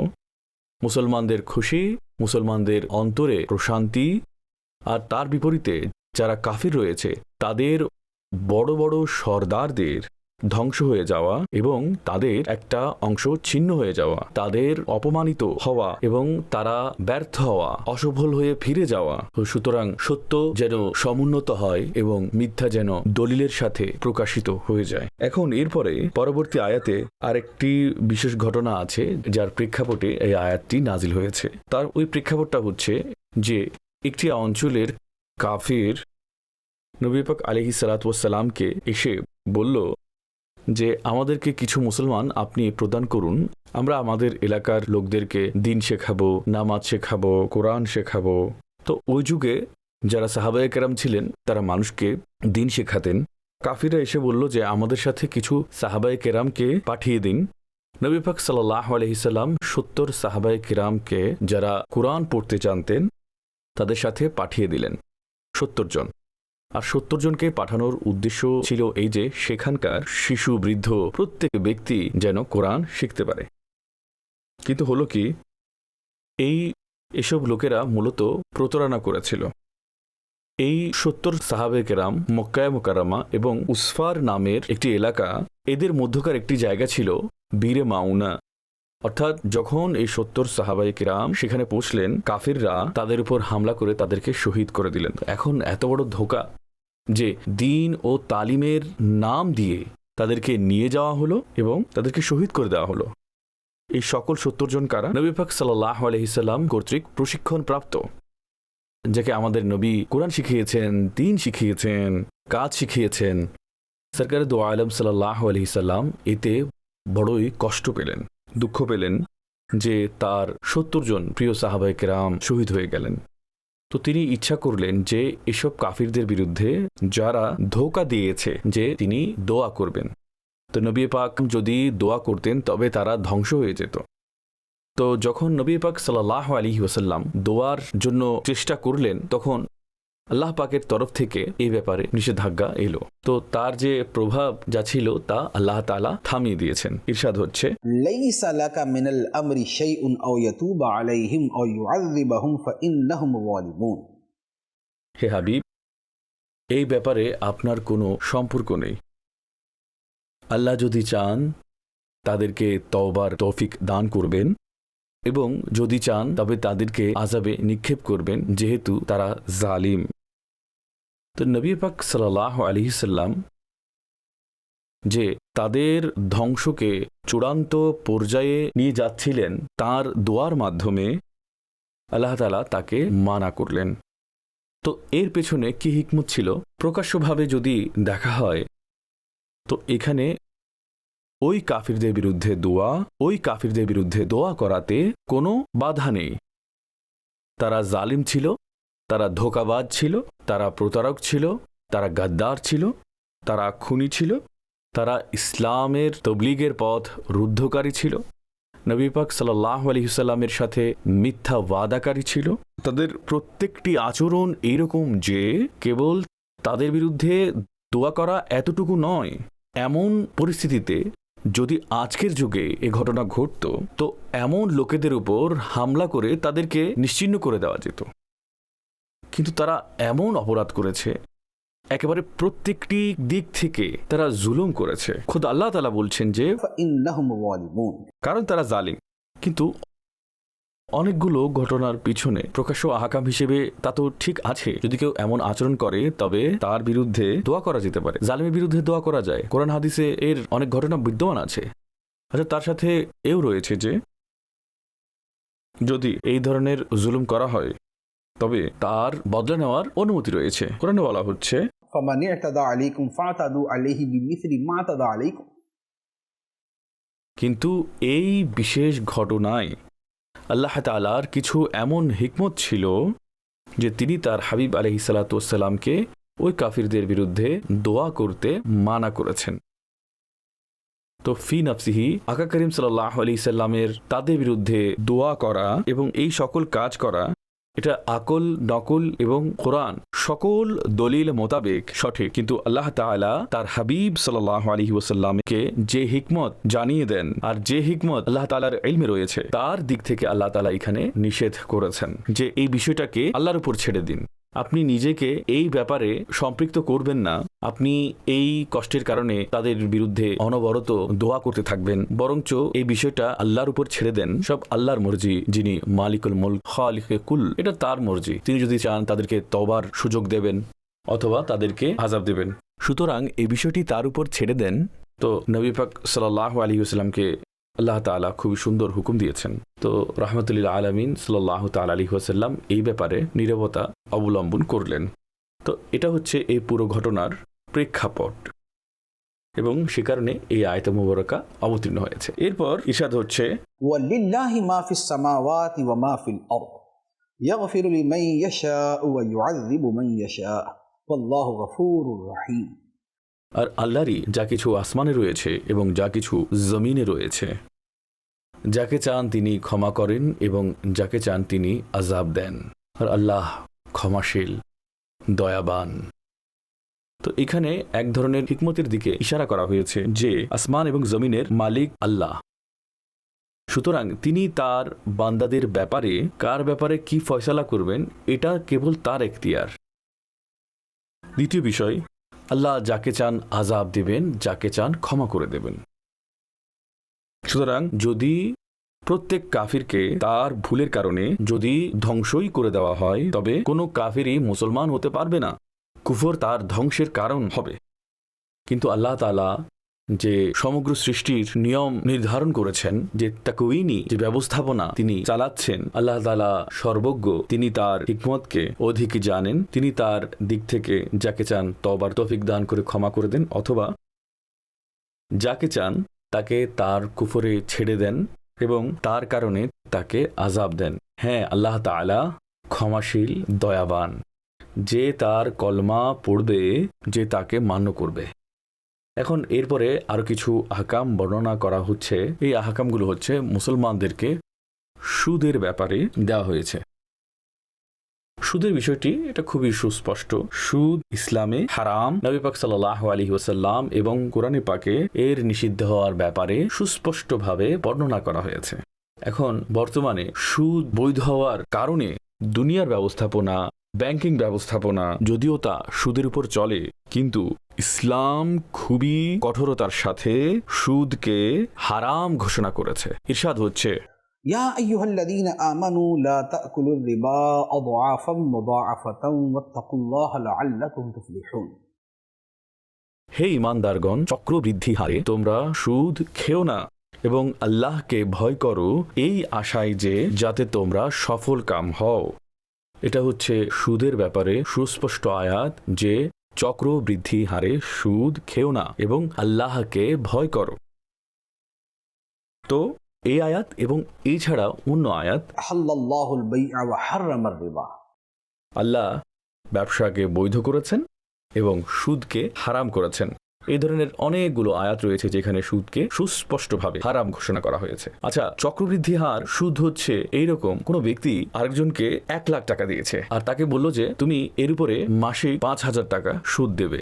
মুসলমানদের খুশি, মুসলমানদের অন্তরে প্রশান্তি, আর তার বিপরীতে যারা কাফির রয়েছে তাদের বড় বড় সর্দারদের ধ্বংস হয়ে যাওয়া এবং তাদের একটা অংশ ছিন্ন হয়ে যাওয়া, তাদের অপমানিত হওয়া এবং তারা ব্যর্থ হওয়া, অসফল হয়ে ফিরে যাওয়া। সুতরাং সত্য যেন সমুন্নত হয় এবং মিথ্যা যেন দলিলের সাথে প্রকাশিত হয়ে যায়। এখন এরপরে পরবর্তী আয়াতে আরেকটি বিশেষ ঘটনা আছে যার প্রেক্ষাপটে এই আয়াতটি নাজিল হয়েছে। তার ওই প্রেক্ষাপটটা হচ্ছে যে একটি অঞ্চলের কাফির নবী পাক আলাইহিস সালাতু ওয়াস সালামকে এসে বলল যে আমাদেরকে কিছু মুসলমান আপনি প্রদান করুন, আমরা আমাদের এলাকার লোকদেরকে দিন শেখাবো, নামাজ শেখাবো, কোরআন শেখাবো। তো ওই যুগে যারা সাহাবায়ে কেরাম ছিলেন তারা মানুষকে দিন শেখাতেন। কাফিররা এসে বলল যে আমাদের সাথে কিছু সাহাবায়ে কেরামকে পাঠিয়ে দিন। নবী পাক সাল্লাল্লাহু আলাইহি সাল্লাম 70 সাহাবায়ে কেরামকে যারা কোরআন পড়তে জানতেন তাদের সাথে পাঠিয়ে দিলেন 70 জন। আর 70 জনকে পাঠানোর উদ্দেশ্য ছিল এই যে সেখানকার শিশু, বৃদ্ধ প্রত্যেক ব্যক্তি যেন কোরআন শিখতে পারে। কিন্তু হলো কি, এসব লোকেরা মূলত প্রতারণা করেছিল। এই 70 সাহাবে কেরাম মক্কায়ে মুকাররমা এবং উসফার নামের একটি এলাকা, এদের মধ্যকার একটি জায়গা ছিল বীরে মাউনা। অর্থাৎ যখন এই 70 সাহাবায়ে কেরাম সেখানে পৌঁছলেন, কাফিররা তাদের উপর হামলা করে তাদেরকে শহীদ করে দিলেন। এখন এত বড় ধোঁকা যে দিন ও তালিমের নাম দিয়ে তাদেরকে নিয়ে যাওয়া হলো এবং তাদেরকে শহীদ করে দেওয়া হলো। এই সকল 70 জন কারা? নবী পাক সাল্লাল্লাহু আলাইহি সাল্লাম কর্তৃক প্রশিক্ষণ প্রাপ্ত, যাকে আমাদের নবী কোরআন শিখিয়েছেন, দিন শিখিয়েছেন, কাজ শিখিয়েছেন। সরকারে দো আলম সাল্লাল্লাহু আলাইহি সাল্লাম এতে বড়ই কষ্ট পেলেন, দুঃখ পেলেন যে তার 70 জন প্রিয় সাহাবায়ে কেরাম শহীদ হয়ে গেলেন। তো তিনি ইচ্ছা করলেন যে এসব কাফিরদের বিরুদ্ধে যারা ধোঁকা দিয়েছে যে তিনি দোয়া করবেন। তো নবী পাক যদি দোয়া করতেন তবে তারা ধ্বংস হয়ে যেত। তো যখন নবী পাক সাল্লাল্লাহু আলাইহি ওয়াসাল্লাম দোয়ার জন্য চেষ্টা করলেন, তখন আল্লাহ পাকের তরফ থেকে এই ব্যাপারে নিষেধাজ্ঞা এলো। তো তার যে প্রভাব যা ছিল তা আল্লাহ তাআলা থামিয়ে দিয়েছেন। ইরশাদ হচ্ছে, লাইসা লাকা মিনাল আমরি শাইউন আও ইয়াতুবা আলাইহিম আও ইউআযযিবাহুম ফাইন্নাহুম যালিমুন। হে হাবিব, এই ব্যাপারে আপনার কোনো সম্পর্ক নেই। আল্লাহ যদি চান তাদেরকে তওবার তৌফিক দান করবেন, এবং যদি চান তবে তাদেরকে আযাবে নিক্ষেপ করবেন, যেহেতু তারা জালিম। তো নবী পাক সাল্লাল্লাহু আলাইহি সাল্লাম যে তাদের ধ্বংসকে চূড়ান্ত পর্যায়ে নিয়ে যাচ্ছিলেন, তার দোয়ার মাধ্যমে আল্লাহ তাআলা তাকে মানা করলেন। তো এর পেছনে কি হিকমত ছিল? প্রকাশ্যভাবে যদি দেখা হয়, তো এখানে ওই কাফিরদের বিরুদ্ধে দোয়া করাতে কোনো বাধা নেই। তারা জালিম ছিল, তারা ধোঁকাবাজ ছিল, তারা প্রতারক ছিল, তারা গাদ্দার ছিল, তারা খুনি ছিল, তারা ইসলামের তবলিগের পথ রুদ্ধকারী ছিল, নবী পাক সাল্লাল্লাহু আলাইহি ওয়াসাল্লামের সাথে মিথ্যা ওয়াদাকারী ছিল। তাদের প্রত্যেকটি আচরণ এইরকম যে কেবল তাদের বিরুদ্ধে দোয়া করা এতটুকু নয়। এমন পরিস্থিতিতে যদি আজকের যুগে এ ঘটনা ঘটত, তো এমন লোকেদের উপর হামলা করে তাদেরকে নিশ্চিহ্ন করে দেওয়া যেত। কিন্তু তারা এমন অপরাধ করেছে, একেবারে প্রত্যেকটি দিক থেকে তারা জুলুম করেছে। খোদ আল্লাহ তাআলা বলছেন যে ফাইন্নাহুম যালিমুন, কারণ তারা জালিম। কিন্তু অনেকগুলো ঘটনার পিছনে প্রকাশ্য আহকাম হিসেবে তা তো ঠিক আছে, যদি কেউ এমন আচরণ করে তবে তার বিরুদ্ধে দোয়া করা যেতে পারে, জালিমের বিরুদ্ধে দোয়া করা যায়। কোরআন হাদিসে এর অনেক ঘটনা বিদ্যমান আছে। আচ্ছা, তার সাথে এও রয়েছে যে যদি এই ধরনের জুলুম করা হয় তবে তার বদলা নেওয়ার অনুমতি রয়েছে। কোরআনে বলা হচ্ছে, ফামান ইতাদা আলাইকুম ফাতাদু আলাইহি বিমিসলি মা তাদা আলাইকুম। কিন্তু এই বিশেষ ঘটনায় আল্লাহ তাআলার কিছু এমন হিকমত ছিল যে তিনি তার হাবিব আলাইহিস সালাতু ওয়াস সালামকে ওই কাফিরদের বিরুদ্ধে দোয়া করতে মানা করেছেন। তো ফি নাফসিহি আকা করিম সাল্লাল্লাহু আলাইহি সাল্লামের তাদের বিরুদ্ধে দোয়া করা এবং এই সকল কাজ করা, এটা আকল, নকল এবং কোরআন সকল দলিল মোতাবেক সঠিক। কিন্তু আল্লাহ তাআলা তার হাবিব সাল্লাল্লাহু আলাইহি ওয়াসাল্লামকে যে হিকমত জানিয়ে দেন, আর যে হিকমত আল্লাহ তাআলার ইলমে রয়েছে, তার দিক থেকে আল্লাহ তাআলা এখানে নিষেধ করেছেন যে এই বিষয়টাকে আল্লাহর উপর ছেড়ে দিন। আপনি নিজেকে এই ব্যাপারে সম্পৃক্ত করবেন না। আপনি এই কষ্টের কারণে তাদের বিরুদ্ধে অনবরত দোয়া করতে থাকবেন, বরঞ্চ এই বিষয়টা আল্লাহর উপর ছেড়ে দেন। সব আল্লাহর মর্জি, যিনি মালিকুল মুলক খালিকে কুল, এটা তার মর্জি। তিনি যদি চান তাদেরকে তওবার সুযোগ দেবেন অথবা তাদেরকে আযাব দেবেন। সুতরাং এই বিষয়টি তার উপর ছেড়ে দেন। তো নবী পাক সাল্লাল্লাহু আলাইহি ওয়াসাল্লামকে আল্লাহ তাআলা খুবই সুন্দর হুকুম দিয়েছেন। তো রাহমাতুল আলামিন সাল্লাল্লাহু তাআলা আলাইহি ওয়াসাল্লাম এই ব্যাপারে নীরবতা অবলম্বন করলেন। তো এটা হচ্ছে এই পুরো ঘটনার প্রেক্ষাপট, এবং সে কারণে এই আয়াতে মুবারাকা অবতীর্ণ হয়েছে। এরপর ইরশাদ হচ্ছে, ওয়ালিল্লাহি মা ফিস সামাওয়াতি ওয়া মা ফিল আরদ ইয়াগফিরু লিমান ইয়াশাউ ওয়া ইউআযযিবু মান ইয়াশাউ ওয়াল্লাহু গফুরুর রহিম। আর আল্লাহরই যা কিছু আসমানে রয়েছে এবং যা কিছু জমিনে রয়েছে, যাকে চান তিনি ক্ষমা করেন এবং যাকে চান তিনি আযাব দেন। আর আল্লাহ ক্ষমাশীল, দয়াবান। তো এখানে এক ধরনের হিকমতের দিকে ইশারা করা হয়েছে যে আসমান এবং জমিনের মালিক আল্লাহ। সুতরাং তিনি তার বান্দাদের ব্যাপারে কার ব্যাপারে কি ফয়সালা করবেন, এটা কেবল তার এখতিয়ার। দ্বিতীয় বিষয়, আল্লাহ যাকে চান আযাব দেবেন, যাকে চান ক্ষমা করে দেবেন। সুতরাং যদি প্রত্যেক কাফিরকে তার ভুলের কারণে যদি ধ্বংসই করে দেওয়া হয়, তবে কোনো কাফিরই মুসলমান হতে পারবে না। কুফর তার ধ্বংসের কারণ হবে। কিন্তু আল্লাহ তাআলা যে সমগ্র সৃষ্টির নিয়ম নির্ধারণ করেছেন, যে তাকওয়িনি যে ব্যবস্থাপনা তিনি চালাচ্ছেন, আল্লাহ তাআলা সর্বজ্ঞ। তিনি তার হিকমতকে অধিক জানেন। তিনি তার দিক থেকে যাকে চান তওবার তৌফিক দান করে ক্ষমা করে দেন, অথবা যাকে চান তাকে তার কুফরে ছেড়ে দেন এবং তার কারণে তাকে আযাব দেন। হ্যাঁ, আল্লাহ তাআলা ক্ষমাশীল, দয়াবান। যে তার কলমা পড়বে, যে তাকে মান্য করবে। এখন এরপরে আরো কিছু আহকাম বর্ণনা করা হচ্ছে। এই আহকামগুলো হচ্ছে মুসলমানদেরকে সুদের ব্যাপারে দেওয়া হয়েছে। সুদের বিষয়টি এটা খুবই সুস্পষ্ট। সুদ ইসলামে হারাম। নবী পাক সাল্লাল্লাহু আলাইহি ওয়াসাল্লাম এবং কোরআনে পাকে এর নিষিদ্ধ হওয়ার ব্যাপারে সুস্পষ্টভাবে বর্ণনা করা হয়েছে। এখন বর্তমানে সুদ বৈধ হওয়ার কারণে দুনিয়ার ব্যবস্থাপনা, ব্যাংকিং ব্যবস্থাপনা যদিও তা সুদের উপর চলে, কিন্তু ইসলাম খুবই কঠোরতার সাথে সুদকে হারাম ঘোষণা করেছে। ইরশাদ হচ্ছে, يا أيها الذين آمنوا لا تأكلوا الربا أضعافا مضاعفة واتقوا الله لعلكم تفلحون। হে ঈমানদারগণ, চক্রবৃদ্ধি হারে তোমরা সুদ খেও না এবং আল্লাহকে ভয় করো এই আশায় যে যাতে তোমরা সফল কাম হও। এটা হচ্ছে সুদের ব্যাপারে সুস্পষ্ট আয়াত যে চক্রবৃদ্ধি হারে সুদ খেও না এবং আল্লাহকে ভয় করো। তো এই আয়াত এবং এছাড়া অন্য আয়াত, أحل الله البيع وحرم الربا। আল্লাহ ব্যবসাকে বৈধ করেছেন এবং সুদকে হারাম করেছেন। এই ধরনের অনেকগুলো আয়াত রয়েছে যেখানে সুদকে সুস্পষ্টভাবে হারাম ঘোষণা করা হয়েছে। আচ্ছা, চক্রবৃদ্ধি হার সুদ হচ্ছে এইরকম, কোন ব্যক্তি আরেকজনকে 1 লাখ টাকা দিয়েছে আর তাকে বলল যে তুমি এর উপরে মাসে 5,000 টাকা সুদ দেবে।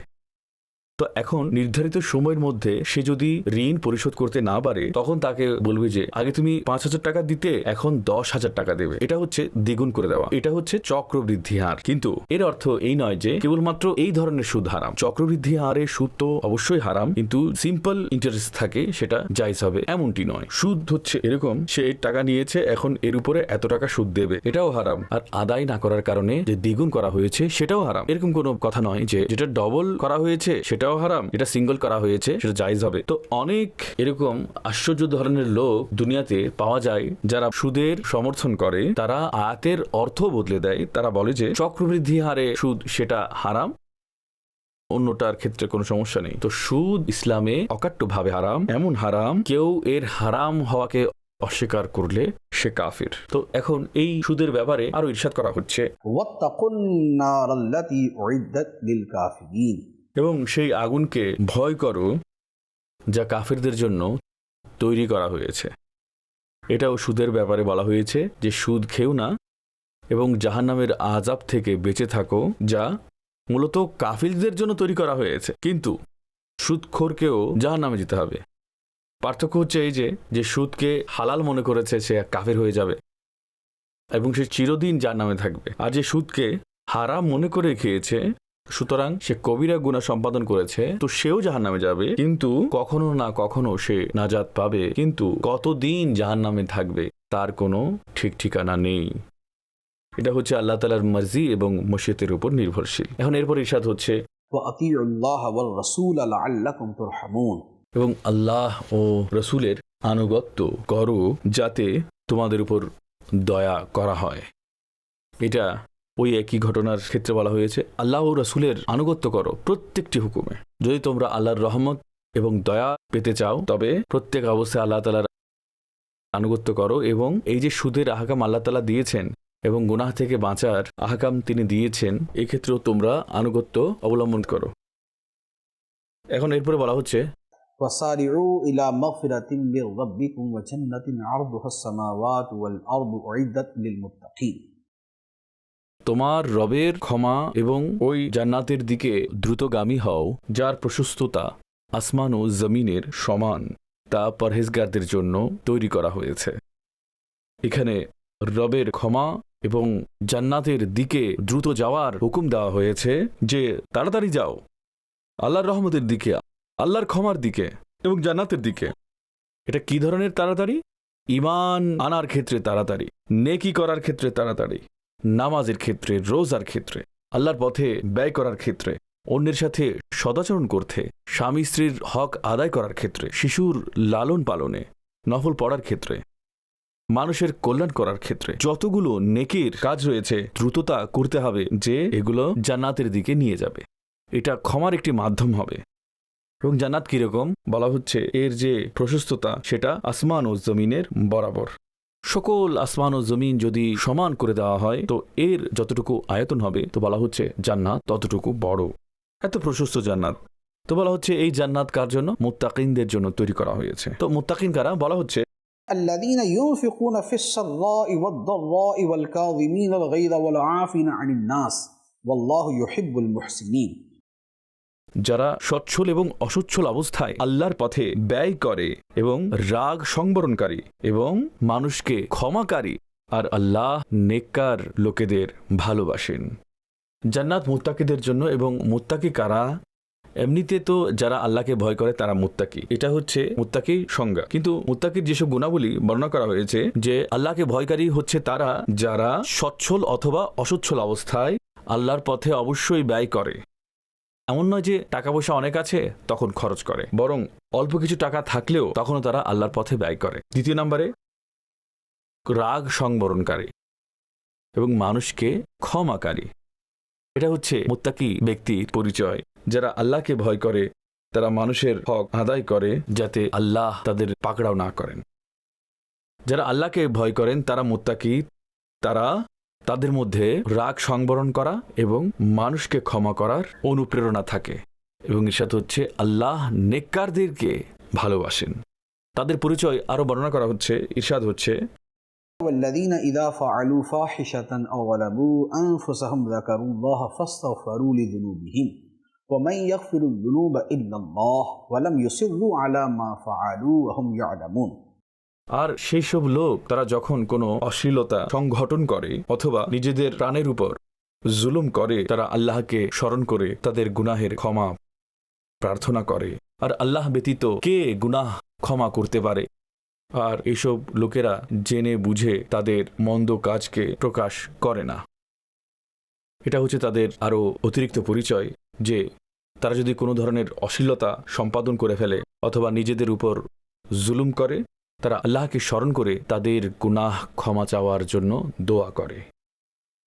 তো এখন নির্ধারিত সময়ের মধ্যে সে যদি ঋণ পরিশোধ করতে না পারে, তখন তাকে বলবে যে আগে তুমি 5,000 টাকা দিতে, এখন 10,000 টাকা দেবে। এটা হচ্ছে দ্বিগুণ করে দেওয়া। এটা হচ্ছে চক্রবৃদ্ধি হার। কিন্তু এর অর্থ এই নয় যে কেবলমাত্র এই ধরনের সুদ হারাম। চক্রবৃদ্ধি হারের সুদ তো অবশ্যই হারাম, কিন্তু সিম্পল ইন্টারেস্ট থাকে সেটা জায়েজ হবে এমনটি নয়। সুদ হচ্ছে এরকম, সে এই টাকা নিয়েছে, এখন এর উপরে এত টাকা সুদ দেবে, এটাও হারাম। আর আদায় না করার কারণে যে দ্বিগুণ করা হয়েছে সেটাও হারাম। এরকম কোনো কথা নয় যে যেটা ডবল করা হয়েছে সেটাও হারাম, এটা সিঙ্গল করা হয়েছে সেটা জায়েজ হবে। তো অনেক এরকম আশ্চর্য ধরনের লোক দুনিয়াতে পাওয়া যায় যারা সুদের সমর্থন করে। তারা আয়াতের অর্থ বদলে দেয়। তারা বলে যে চক্রবৃদ্ধি হারে সুদ সেটা হারাম, অন্যটার ক্ষেত্রে কোনো সমস্যা নেই। তো সুদ ইসলামে অকাট্যভাবে হারাম, এমন হারাম কেউ এর হারাম হওয়াকে অস্বীকার করলে সে কাফির। তো এখন এই সুদের ব্যাপারে আরো ইরশাদ করা হচ্ছে, واتقوا النار التي أعدت للكافرين। এবং সেই আগুনকে ভয় করো যা কাফিরদের জন্য তৈরি করা হয়েছে। এটাও সুদের ব্যাপারে বলা হয়েছে যে সুদ খেও না এবং জাহান্নামের আযাব থেকে বেঁচে থাকো, যা মূলত কাফিরদের জন্য তৈরি করা হয়েছে। কিন্তু সুদখোরকেও জাহান্নামে যেতে হবে। পার্থক্য হচ্ছে এই যে সুদকে হালাল মনে করেছে সে কাফির হয়ে যাবে এবং সে চিরদিন জাহান্নামে থাকবে। আর যে সুদকে হারাম মনে করে খেয়েছে, সুতরাং সে কবিরা গুনাহ সম্পাদন করেছে, তো সেও জাহান্নামে যাবে, কিন্তু কখনো না কখনো সে নাজাত পাবে। কিন্তু কতদিন জাহান্নামে থাকবে তার কোনো ঠিক ঠিকানা নেই। এটা হচ্ছে আল্লাহ তাআলার মর্জি এবং মশিয়তের উপর নির্ভরশীল। এখন এরপর ইরশাদ হচ্ছে, وأطيعوا الله والرسول لعلكم ترحمون। এবং আল্লাহ ও রসুলের আনুগত্য করো যাতে তোমাদের উপর দয়া করা হয়। এটা ওই একই ঘটনার ক্ষেত্রে বলা হয়েছে, আল্লাহ ও রসুলের আনুগত্য করো প্রত্যেকটি হুকুমে। যদি তোমরা আল্লাহর রহমত এবং দয়া পেতে চাও তবে প্রত্যেক অবস্থায় আল্লাহ তাআলার আনুগত্য করো। এবং এই যে সুদের আহকাম আল্লাহ তাআলা দিয়েছেন এবং গুনাহ থেকে বাঁচার আহকাম তিনি দিয়েছেন, এক্ষেত্রেও তোমরা আনুগত্য অবলম্বন করো। এখন এরপরে বলা হচ্ছে, وسارعوا إلى مغفرة من ربكم وجنة عرضها السماوات والأرض أعدت للمتقين। তোমার রবের ক্ষমা এবং ওই জান্নাতের দিকে দ্রুতগামী হও যার প্রশস্ততা আসমান ও জমিনের সমান, তা পরহেজগারদের জন্য তৈরি করা হয়েছে। এখানে রবের ক্ষমা এবং জান্নাতের দিকে দ্রুত যাওয়ার হুকুম দেওয়া হয়েছে যে তাড়াতাড়ি যাও আল্লাহর রহমতের দিকে, আল্লাহর ক্ষমার দিকে এবং জান্নাতের দিকে। এটা কি ধরনের তাড়াতাড়ি? ঈমান আনার ক্ষেত্রে তাড়াতাড়ি, নেকি করার ক্ষেত্রে তাড়াতাড়ি, নামাজের ক্ষেত্রে, রোজার ক্ষেত্রে, আল্লাহর পথে ব্যয় করার ক্ষেত্রে, অন্যের সাথে সদাচরণ করতে, স্বামী স্ত্রীর হক আদায় করার ক্ষেত্রে, শিশুর লালন পালনে, নফল পড়ার ক্ষেত্রে, মানুষের কল্যাণ করার ক্ষেত্রে যতগুলো নেকির কাজ রয়েছে দ্রুততা করতে হবে যে এগুলো জান্নাতের দিকে নিয়ে যাবে। এটা ক্ষমার একটি মাধ্যম হবে। এবং জান্নাত কিরকম বলা হচ্ছে, এর যে প্রশস্ততা সেটা আসমান ও জমিনের বরাবর। সকল আসমান ও জমিন যদি সমান করে দেওয়া হয় তো এর যতটুকু আয়তন হবে, তো বলা হচ্ছে জান্নাত ততটুকু বড়, এত প্রশস্ত জান্নাত। তো বলা হচ্ছে এই জান্নাত কার জন্য? মুত্তাকিনদের জন্য তৈরি করা হয়েছে। তো মুত্তাকিন কারা? বলা হচ্ছে الذين ينفقون في السراء والضراء والكاظمين الغيظ والعافين عن الناس والله يحب المحسنين। যারা সচ্ছল এবং অসচ্ছল অবস্থায় আল্লাহর পথে ব্যয় করে এবং রাগ সংবরণকারী এবং মানুষকে ক্ষমাকারী, আর আল্লাহ নেককার লোকেদের ভালোবাসেন। জান্নাত মুত্তাকিদের জন্য, এবং মুত্তাকি কারা? এমনিতে তো যারা আল্লাহকে ভয় করে তারা মুত্তাকি, এটা হচ্ছে মুত্তাকি সংজ্ঞা। কিন্তু মুত্তাকির যেসব গুণাবলী বর্ণনা করা হয়েছে যে আল্লাহকে ভয়কারী হচ্ছে তারা যারা সচ্ছল অথবা অসচ্ছল অবস্থায় আল্লাহর পথে অবশ্যই ব্যয় করে। এমন নয় যে টাকা পয়সা অনেক আছে তখন খরচ করে, বরং অল্প কিছু টাকা থাকলেও তখনও তারা আল্লাহর পথে ব্যয় করে। দ্বিতীয় নম্বরে রাগ সংবরণকারী এবং মানুষকে ক্ষমাকারী, এটা হচ্ছে মুত্তাকি ব্যক্তির পরিচয়। যারা আল্লাহকে ভয় করে তারা মানুষের হক আদায় করে যাতে আল্লাহ তাদের পাকড়াও না করেন। যারা আল্লাহকে ভয় করেন তারা মুত্তাকি, তারা তাদের মধ্যে রাগ সংবরণ করা এবং মানুষকে ক্ষমা করার অনুপ্রেরণা থাকে, এবং এর সাথে হচ্ছে আল্লাহ নেককারদেরকে ভালোবাসেন। তাদের পরিচয় আরো বর্ণনা করা হচ্ছে, ইরশাদ হচ্ছে والذين إذا فعلوا فاحشة أو ظلموا أنفسهم ذكروا الله فاستغفروا لذنوبهم ومن يغفر الذنوب إلا الله ولم يصروا على ما فعلوا وهم يعلمون। আর সেই সব লোক তারা যখন কোনো অশ্লীলতা সংঘটন করে অথবা নিজেদের প্রাণের উপর জুলুম করে তারা আল্লাহকে স্মরণ করে তাদের গুনাহের ক্ষমা প্রার্থনা করে, আর আল্লাহ ব্যতীত কে গুনাহ ক্ষমা করতে পারে। আর এইসব লোকেরা জেনে বুঝে তাদের মন্দ কাজকে প্রকাশ করে না। এটা হচ্ছে তাদের আরও অতিরিক্ত পরিচয় যে তারা যদি কোনো ধরনের অশ্লীলতা সম্পাদন করে ফেলে অথবা নিজেদের উপর জুলুম করে, তারা আল্লাহকে স্মরণ করে তাদের গুনাহ ক্ষমা চাওয়ার জন্য দোয়া করে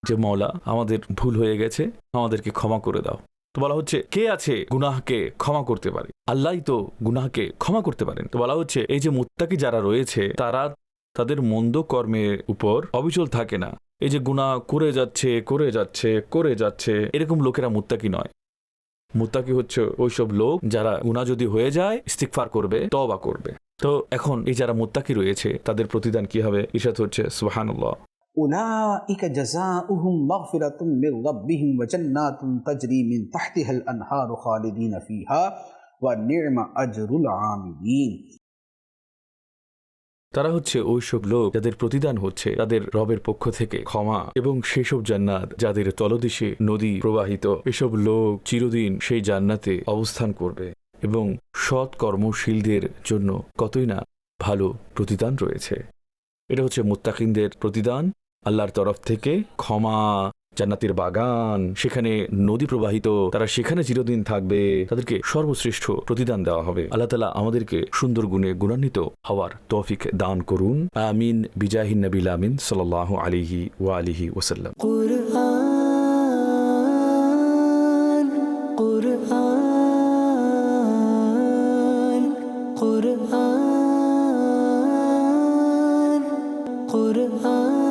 যে মওলা আমাদের ভুল হয়ে গেছে, আমাদেরকে ক্ষমা করে দাও। তো বলা হচ্ছে কে আছে গুনাহকে ক্ষমা করতে পারে? আল্লাহই তো গুনাহকে ক্ষমা করতে পারেন। তো বলা হচ্ছে এই যে মুত্তাকি যারা রয়েছে তারা তাদের মন্দ কর্মের উপর অবিচল থাকে না। এই যে গুনাহ করে যাচ্ছে এরকম লোকেরা মুত্তাকি নয়। মুত্তাকি হচ্ছে ওইসব লোক যারা গুনাহ যদি হয়ে যায় ইস্তিগফার করবে, তওবা করবে। তো এখন এই যারা মুত্তাকি রয়েছে তাদের প্রতিদান কি হবে? ইরশাদ হচ্ছে সুবহানাল্লাহ, أولئك جزاؤهم مغفرة من ربهم وجنات تجري من تحتها الأنهار خالدين فيها ونعم أجر العاملين। তারা হচ্ছে ওইসব লোক যাদের প্রতিদান হচ্ছে তাদের রবের পক্ষ থেকে ক্ষমা এবং সেসব জান্নাত যাদের তলদেশে নদী প্রবাহিত। এসব লোক চিরদিন সেই জান্নাতে অবস্থান করবে এবং সৎ কর্মশীলদের জন্য কতই না ভালো প্রতিদান রয়েছে। এটা হচ্ছে মুত্তাকিনদের প্রতিদান আল্লাহর তরফ থেকে, ক্ষমা, জান্নাতের বাগান, সেখানে নদী প্রবাহিত, তারা সেখানে চিরদিন থাকবে, তাদেরকে সর্বশ্রেষ্ঠ প্রতিদান দেওয়া হবে। আল্লাহ তাআলা আমাদেরকে সুন্দর গুণে গুণান্বিত হওয়ার তৌফিক দান করুন। আমিন বিজাহিন নবিল আমিন সাল্লাল্লাহু আলাইহি ওয়া আলিহি ওয়াসাল্লাম। কুরআন কুরআন কুরআন কুরআন